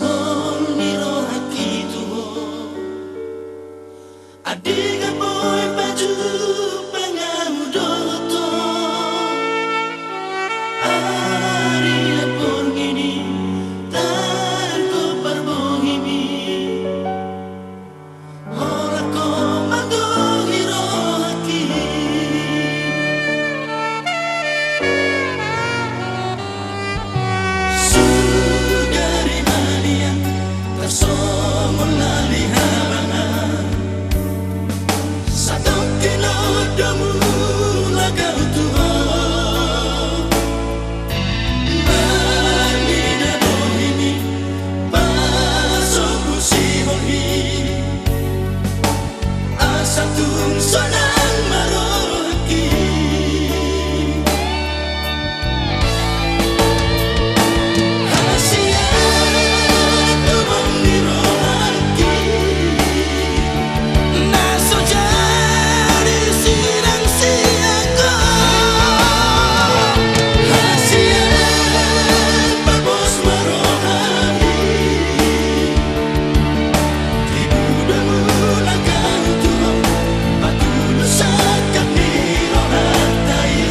Simon miro hakitu adiga boy baju pengamudoto ari lapor gini tanko parbohimi ora ko mando hiro haki sugari mania tersomol lali habana satong kinodomu lagaw tuho manina bohimi pasoku sihonhi asatun sonang maroki hasia tubong nirohaki naso jadi sirang siaga hasia babos marohani tibudamu lagaw tuho patulusan kami rohatai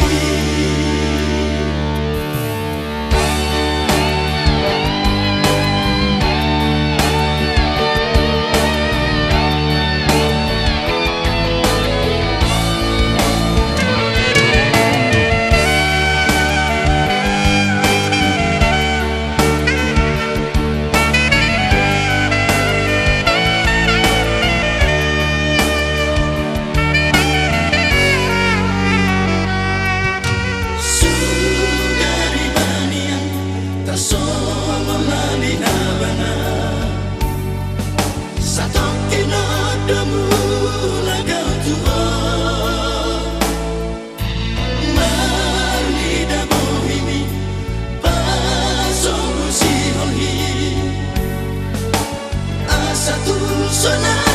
sugari mania tersomol lali habana satong kinodomu lagaw tuho marnida bohimi pasoku sihonhi asatun sonang